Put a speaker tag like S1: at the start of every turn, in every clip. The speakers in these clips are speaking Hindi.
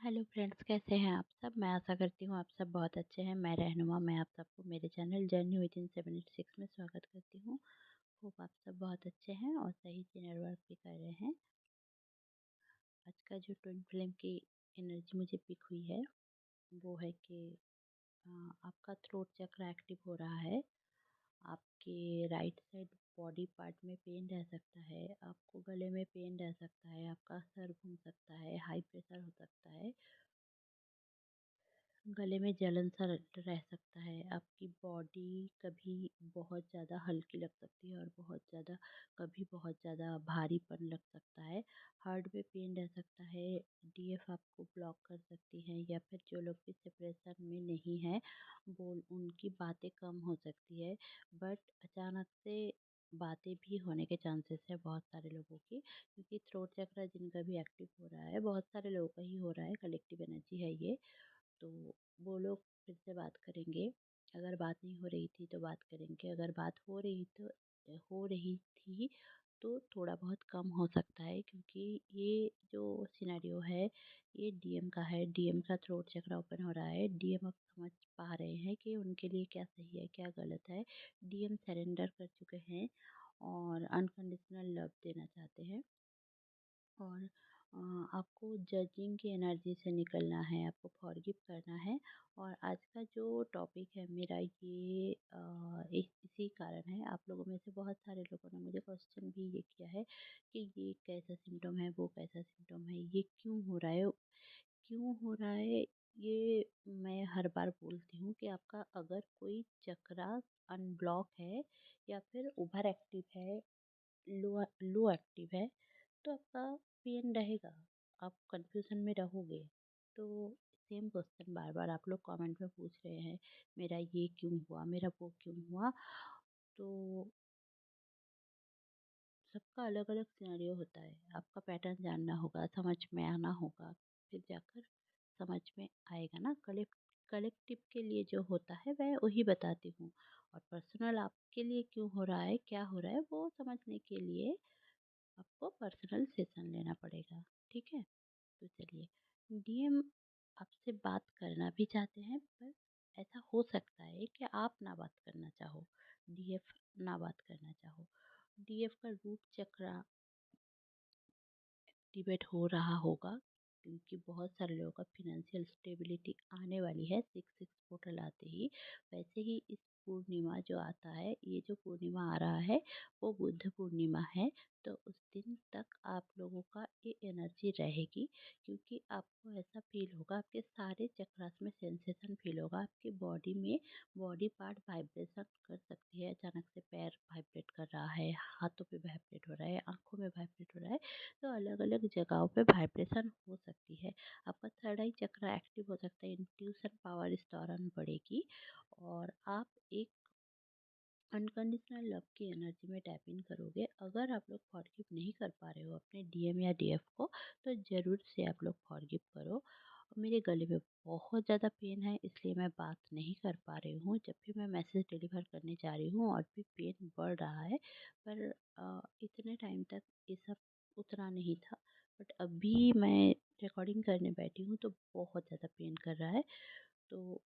S1: हेलो फ्रेंड्स, कैसे हैं आप सब। मैं आशा करती हूँ आप सब बहुत अच्छे हैं। मैं रहनुमा, मैं आप सबको मेरे चैनल जर्नी विद इन 786 में स्वागत करती हूँ। होप आप सब बहुत अच्छे हैं और सही चैनल वर्क भी कर रहे हैं। आज का जो ट्विन फ्लेम की एनर्जी मुझे पिक हुई है वो है कि अ, आपका थ्रोट चक्र एक्टिव हो रहा है। आपके राइट साइड बॉडी पार्ट में पेन रह सकता है, आपको गले में पेन रह सकता है, आपका सर घूम सकता है, हाई प्रेशर हो सकता है, गले में जलन सा रह सकता है, आपकी बॉडी कभी बहुत ज़्यादा हल्की लग सकती है और कभी बहुत ज़्यादा भारीपन लग सकता है। हार्ट में पेन रह सकता है, डीएफ आपको ब्लॉक कर सकती है, या फिर जो लोग भी डिप्रेशन में नहीं हैं वो उनकी बातें कम हो सकती है। बट अचानक से बातें भी होने के चांसेस है बहुत सारे लोगों की, क्योंकि थ्रोट चक्र जिनका भी एक्टिव हो रहा है, बहुत सारे लोगों का ही हो रहा है, कलेक्टिव एनर्जी है ये। तो वो लोग फिर से बात करेंगे। अगर बात नहीं हो रही थी तो बात करेंगे, अगर बात हो रही थी तो थोड़ा बहुत कम हो सकता है, क्योंकि ये जो सिनेरियो है ये डीएम का है। डीएम का थ्रोट चक्र ओपन हो रहा है। डीएम अब समझ पा रहे हैं कि उनके लिए क्या सही है क्या गलत है। डीएम सरेंडर कर चुके हैं और अनकंडीशनल लव देना चाहते हैं। और आपको जजिंग की एनर्जी से निकलना है, आपको फॉरगिव करना है। और आज का जो टॉपिक है मेरा ये इसी कारण है। आप लोगों में से बहुत सारे लोगों ने मुझे क्वेश्चन भी ये किया है कि ये कैसा सिम्टम है, वो कैसा सिम्टम है, ये क्यों हो रहा है। ये मैं हर बार बोलती हूँ कि आपका अगर कोई चक्रा अनब्लॉक है या फिर ओवर एक्टिव है, लो लो एक्टिव है, तो आपका पेन रहेगा, आप कंफ्यूजन में रहोगे। तो सेम क्वेश्चन बार बार आप लोग कमेंट में पूछ रहे हैं, मेरा ये क्यों हुआ, मेरा वो क्यों हुआ। तो सबका अलग अलग सिनेरियो होता है। आपका पैटर्न जानना होगा, समझ में आना होगा, फिर जाकर समझ में आएगा ना। कलेक्टिव के लिए जो होता है वह वही बताती हूँ, और पर्सनल आपके लिए क्यों हो रहा है, क्या हो रहा है, वो समझने के लिए आपको पर्सनल सेशन लेना पड़ेगा। ठीक है, तो चलिए। डीएम आपसे बात करना भी चाहते हैं, पर ऐसा हो सकता है कि आप ना बात करना चाहो, डीएफ ना बात करना चाहो। डीएफ का रूट चक्र एक्टिवेट हो रहा होगा, क्योंकि बहुत सारे लोगों का फिनेंशियल स्टेबिलिटी आने वाली है। 6 पोर्टल आते ही, वैसे ही इस पूर्णिमा जो आता है, ये जो पूर्णिमा आ रहा है वो बुद्ध पूर्णिमा है। तो उस दिन तक आप लोगों का ये एनर्जी रहेगी, क्योंकि आपको ऐसा फील होगा, आपके सारे चक्रास में सेंसेशन फील होगा, आपकी बॉडी में बॉडी पार्ट वाइब्रेशन कर सकती है। अचानक से पैर वाइब्रेट कर रहा है, हाथों पे वाइब्रेट हो रहा है, आंखों में वाइब्रेट हो रहा है। तो अलग अलग जगहों पे वाइब्रेशन हो सकती है। आपका थर्ड आई चक्र एक्टिव हो सकता है, इंट्यूशन पावर इस दौरान बढ़ेगी, और आप एक अनकंडीशनल लव की एनर्जी में टैप इन करोगे। अगर आप लोग फॉरगिव नहीं कर पा रहे हो अपने डीएम या डीएफ को, तो ज़रूर से आप लोग फॉरगिव करो। मेरे गले में बहुत ज़्यादा पेन है, इसलिए मैं बात नहीं कर पा रही हूँ। जब भी मैं मैसेज डिलीवर करने जा रही हूँ और भी पेन बढ़ रहा है, पर इतने टाइम तक ये सब उतना नहीं था। बट अभी मैं रिकॉर्डिंग करने बैठी हूँ तो बहुत ज़्यादा पेन कर रहा है। तो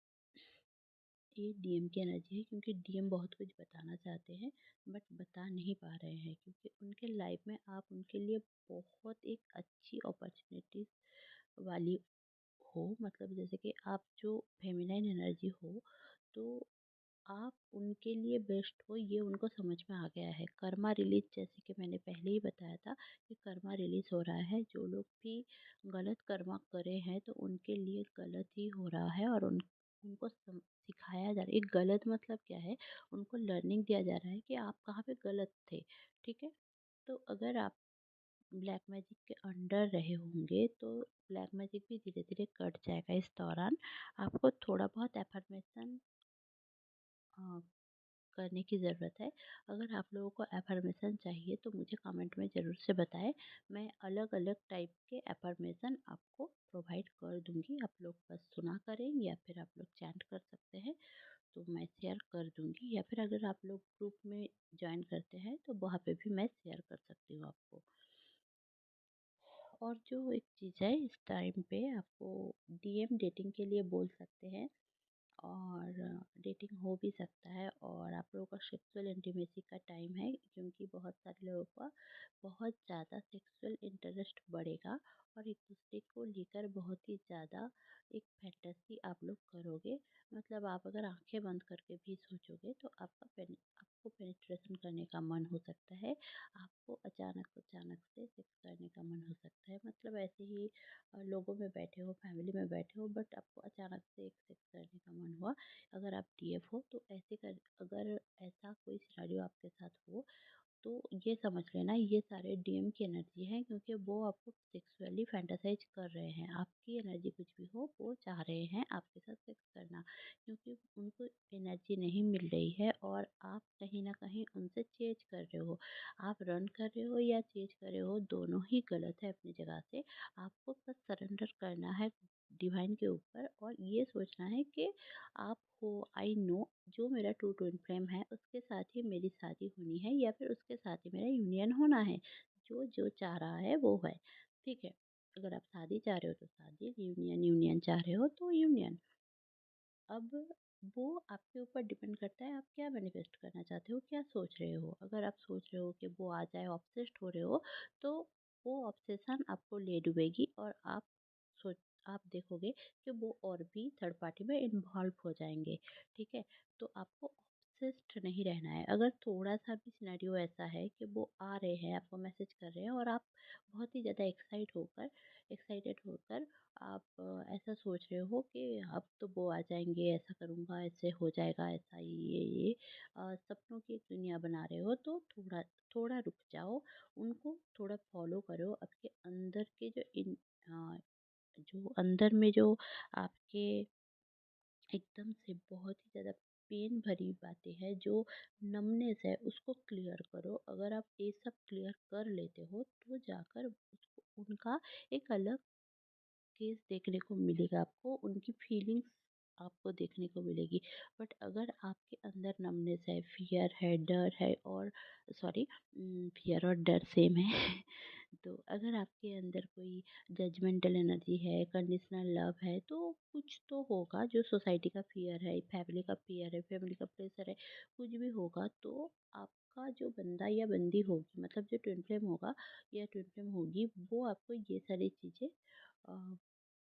S1: ये डीएम की एनर्जी है, क्योंकि डीएम बहुत कुछ बताना चाहते हैं बट बता नहीं पा रहे हैं, क्योंकि उनके लाइफ में आप उनके लिए बहुत एक अच्छी अपॉर्चुनिटीज वाली हो। मतलब जैसे कि आप जो फेमिनाइन एनर्जी हो, तो आप उनके लिए बेस्ट हो, ये उनको समझ में आ गया है। कर्मा रिलीज, जैसे कि मैंने पहले ही बताया था कि कर्मा रिलीज हो रहा है। जो लोग भी गलत कर्मा करे हैं तो उनके लिए गलत ही हो रहा है, और उनको सिखाया जा रहा है। एक गलत मतलब क्या है, उनको लर्निंग दिया जा रहा है कि आप कहाँ पे गलत थे। ठीक है, तो अगर आप ब्लैक मैजिक के अंडर रहे होंगे तो ब्लैक मैजिक भी धीरे धीरे कट जाएगा इस दौरान। आपको थोड़ा बहुत एफर्मेशन करने की ज़रूरत है। अगर आप लोगों को एफर्मेशन चाहिए तो मुझे कमेंट में ज़रूर से बताएं। मैं अलग अलग टाइप के एफर्मेशन आपको प्रोवाइड कर दूंगी। आप लोग बस सुना करें, या फिर आप लोग चैंट कर सकते हैं, तो मैं शेयर कर दूंगी। या फिर अगर आप लोग ग्रुप में ज्वाइन करते हैं तो वहाँ पे भी मैं शेयर कर सकती हूँ आपको। और जो एक चीज़ है, इस टाइम पे आपको डीएम डेटिंग के लिए बोल सकते हैं, और डेटिंग हो भी सकता है, और आप लोगों का सेक्सुअल इंटीमेसी का टाइम है, क्योंकि बहुत सारे लोगों का बहुत ज़्यादा सेक्सुअल इंटरेस्ट बढ़ेगा और एक दूसरे को लेकर बहुत ही ज़्यादा एक फैंटेसी आप लोग करोगे। मतलब आप अगर आंखें बंद करके भी सोचोगे तो आपको पेनिट्रेशन करने का मन हो सकता है। आपको अचानक अचानक से सेक्स करने का मन हो सकता है। मतलब ऐसे ही लोगों में बैठे हो, फैमिली में बैठे हो, बट आपको अचानक से एक सेक्स करने का मन हुआ। अगर आप डीएफ हो तो अगर ऐसा कोई सिनेरियो आपके साथ हो, तो ये समझ लेना ये सारे डीएम की एनर्जी है, क्योंकि वो आपको सेक्सुअली फैंटासाइज कर रहे हैं। आपकी एनर्जी कुछ भी हो, वो चाह रहे हैं आपके साथ सेक्स करना, क्योंकि उनको एनर्जी नहीं मिल रही है और आप कहीं ना कहीं उनसे चेज कर रहे हो। आप रन कर रहे हो या चेज कर रहे हो, दोनों ही गलत है अपनी जगह से। आपको बस सरेंडर करना है डिवाइन के ऊपर, और ये सोचना है कि आप हो, आई नो, जो मेरा ट्रू ट्विन फ्लेम है उसके साथ ही मेरी शादी होनी है, या फिर उसके साथ ही मेरा यूनियन होना है। जो जो चाह रहा है वो है, ठीक है। अगर आप शादी चाह रहे हो तो शादी, यूनियन यूनियन चाह रहे हो तो यूनियन। अब वो आपके ऊपर डिपेंड करता है आप क्या मैनिफेस्ट करना चाहते हो, क्या सोच रहे हो। अगर आप सोच रहे हो कि वो आ जाए, ऑब्सेस्ड हो रहे हो, तो वो ऑब्सेशन आपको ले डूबेगी, और सोच आप देखोगे कि वो और भी थर्ड पार्टी में इन्वॉल्व हो जाएंगे, ठीक है। तो आपको ऑब्सेस्ड नहीं रहना है। अगर थोड़ा सा भी सिनेरियो ऐसा है कि वो आ रहे हैं, आपको मैसेज कर रहे हैं, और आप बहुत ही ज़्यादा एक्साइटेड होकर आप ऐसा सोच रहे हो कि अब तो वो आ जाएँगे, ऐसा करूँगा, ऐसे हो जाएगा, ऐसा ये सपनों की एक दुनिया बना रहे हो, तो थोड़ा थोड़ा रुक जाओ, उनको थोड़ा फ़ॉलो करो। आपके अंदर के जो अंदर में जो आपके एकदम से बहुत ही ज़्यादा पेन भरी बातें हैं, जो नमनेस है, उसको क्लियर करो। अगर आप ये सब क्लियर कर लेते हो, तो जाकर उसको उनका एक अलग केस देखने को मिलेगा, आपको उनकी फीलिंग्स आपको देखने को मिलेगी। बट अगर आपके अंदर नमनेस है, फियर है, डर है, और सॉरी, फियर और डर सेम है तो अगर आपके अंदर कोई जजमेंटल एनर्जी है, कंडीशनल लव है, तो कुछ तो होगा। जो सोसाइटी का फियर है, फैमिली का प्रेशर है, कुछ भी होगा, तो आपका जो बंदा या बंदी होगी, मतलब जो ट्विन फ्लेम होगा या ट्विन फ्लेम होगी, वो आपको ये सारी चीज़ें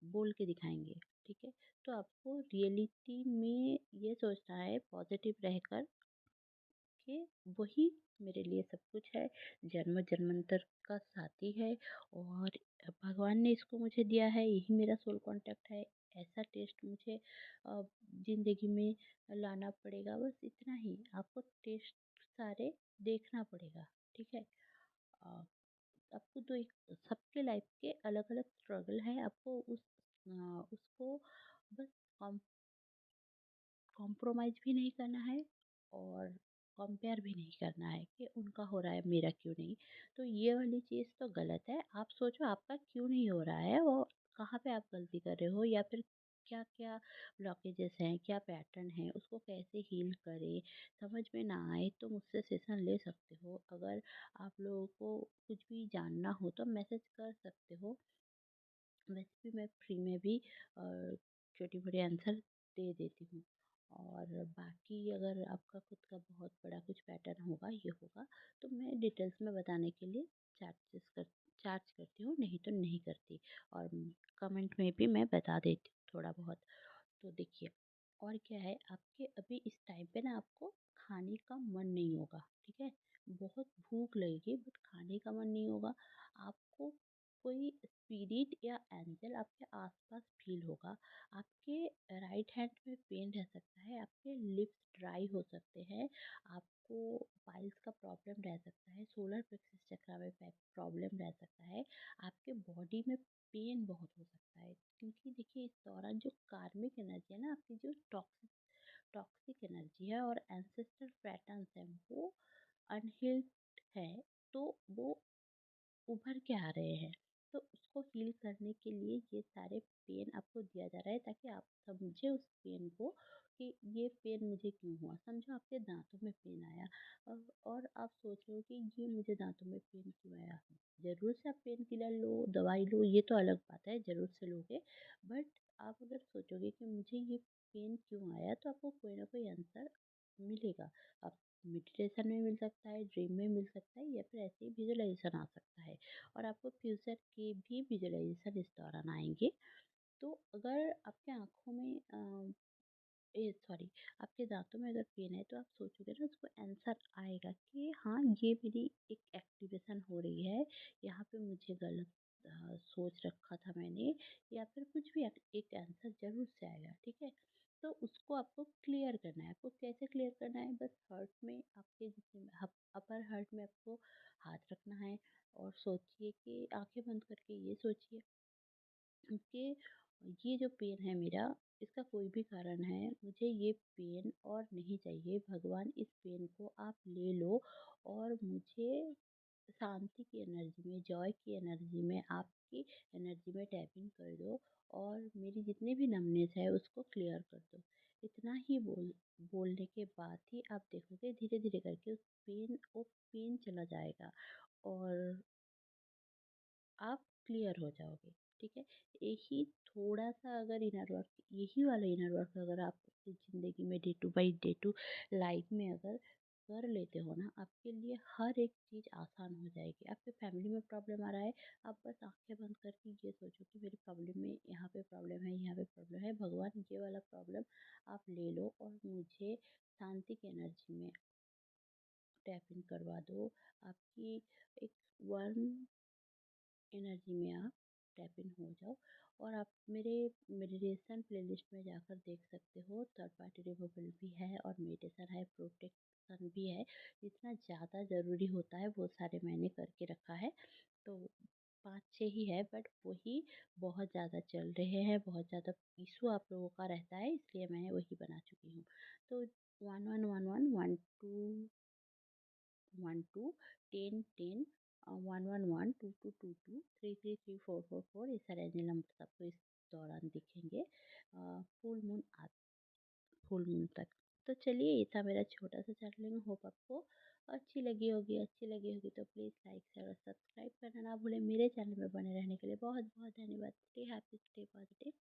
S1: बोल के दिखाएँगे, ठीक है? तो आपको रियलिटी में ये सोचना है पॉज़िटिव रहकर कि वही मेरे लिए सब कुछ है, जन्म-जन्मांतर का साथी है, और भगवान ने इसको मुझे दिया है, यही मेरा सोल कॉन्टैक्ट है। ऐसा टेस्ट मुझे ज़िंदगी में लाना पड़ेगा, बस इतना ही। आपको टेस्ट सारे देखना पड़ेगा, ठीक है? अ, आपको तो एक सबके लाइफ के अलग-अलग स्ट्रगल है, आपको उसको बस कॉम कॉम्प्रोमाइज़ भी नहीं करना है, और कंपेयर भी नहीं करना है कि उनका हो रहा है मेरा क्यों नहीं। तो ये वाली चीज़ तो गलत है। आप सोचो आपका क्यों नहीं हो रहा है, और कहाँ पे आप गलती कर रहे हो, या फिर क्या-क्या ब्लॉकेजेस हैं, क्या पैटर्न है, उसको कैसे हील करें। समझ में ना आए तो मुझसे सेशन ले सकते हो। अगर आप लोगों को कुछ भी जानना हो तो मैसेज कर सकते हो। वैसे भी मैं फ्री में भी छोटी-बड़ी आंसर दे देती हूँ। और बाकी अगर आपका खुद का बहुत बड़ा कुछ पैटर्न होगा, ये होगा, तो मैं डिटेल्स में बताने के लिए चार्जेस कर चार्ज करती हूँ, नहीं तो नहीं करती। और कमेंट में भी मैं बता देती हूँ थोड़ा बहुत। तो देखिए, और क्या है, आपके अभी इस टाइम पे ना आपको खाने का मन नहीं होगा, ठीक है? बहुत भूख लगेगी, बट खाने का मन नहीं होगा। आपको कोई स्पिरिट या एंजल आपके आसपास फील होगा। आपके राइट हैंड में पेन रह सकता है, आपके लिप्स ड्राई हो सकते हैं, आपको पाइल्स का प्रॉब्लम रह सकता है, सोलर प्लेक्सस चक्र में प्रॉब्लम रह सकता है, आपके बॉडी में पेन बहुत हो सकता है। क्योंकि देखिए, इस दौरान जो कार्मिक एनर्जी है ना, आपकी जो टॉक्सिक एनर्जी है और एंसेस्टर पैटर्न्स हैं, वो अनहील्ड है, तो वो उभर के आ रहे हैं। तो उसको हील करने के लिए ये सारे पेन आपको दिया जा रहा है, ताकि आप समझे उस पेन को कि ये पेन मुझे क्यों हुआ। समझो आपके दांतों में पेन आया, और आप सोच रहे हो कि ये मुझे दांतों में पेन क्यों आया। ज़रूर से आप पेन किलर लो, दवा दवाई लो, ये तो अलग बात है, ज़रूरत से लोगे। बट आप अगर सोचोगे कि मुझे ये पेन क्यों आया, तो आपको कोई ना कोई आंसर मिलेगा। आप मेडिटेशन में मिल सकता है, ड्रीम में मिल सकता है, या फिर ऐसे ही विजुअलाइजेशन आ सकता है। और आपको फ्यूचर के भी विजुअलाइजेशन इस दौरान आएंगे। तो अगर आपके आँखों में ए सॉरी आपके दाँतों में अगर पेन है, तो आप सोचोगे ना, उसको आंसर आएगा कि हाँ, ये मेरी एक एक्टिवेशन हो रही है, यहाँ पे मुझे गलत सोच रखा था मैंने, या फिर कुछ भी एक आंसर ज़रूर से आएगा, ठीक है? तो उसको आपको क्लियर करना है। आपको कैसे क्लियर करना है? बस हर्ट में आपके जितने अपर हर्ट में आपको हाथ रखना है, और सोचिए कि आँखें बंद करके ये सोचिए कि ये जो पेन है मेरा, इसका कोई भी कारण है, मुझे ये पेन और नहीं चाहिए। भगवान, इस पेन को आप ले लो, और मुझे शांति की एनर्जी में, जॉय की एनर्जी में, आपकी एनर्जी में टैपिंग कर दो, और मेरी जितनी भी नमनेस है उसको क्लियर कर दो। इतना ही बोलने के बाद ही आप देखोगे धीरे धीरे करके वो पेन चला जाएगा, और आप क्लियर हो जाओगे, ठीक है? यही थोड़ा-सा अगर इनर वर्क, यही वाला इनर वर्क अगर आप अपनी ज़िंदगी में day to by day to life में अगर कर लेते हो ना, आपके लिए हर एक चीज़ आसान हो जाएगी। आपके फैमिली में प्रॉब्लम आ रहा है, आप बस आँखें बंद करके ये सोचो कि मेरी प्रॉब्लम में यहाँ पे प्रॉब्लम है, यहाँ पे प्रॉब्लम है। भगवान, ये वाला प्रॉब्लम आप ले लो, और मुझे शांति की एनर्जी में टैप इन करवा दो। आपकी एक वन एनर्जी में आप टैप इन हो जाओ। और आप मेरे मेडिटेशन प्लेलिस्ट में जाकर देख सकते हो, थर्ड पार्टी रिमूवल भी है, और मेडिटेशन है, प्रोटेक्शन भी है। जितना ज़्यादा ज़रूरी होता है वो सारे मैंने करके रखा है। तो 5-6 ही है, बट वही बहुत ज़्यादा चल रहे हैं, बहुत ज़्यादा इशू आप लोगों का रहता है, इसलिए मैं वही बना चुकी हूँ। तो 1111 12 10 10 111222 333444, ये सारे नंबर आपको इस दौरान दिखेंगे, फुल मून फुल मून तक। तो चलिए, ये था मेरा छोटा सा चैनलिंग। होप आपको अच्छी लगी होगी तो प्लीज़ लाइक शेयर और सब्सक्राइब करना ना भूलें। मेरे चैनल में बने रहने के लिए बहुत बहुत धन्यवाद। Stay happy, stay positive.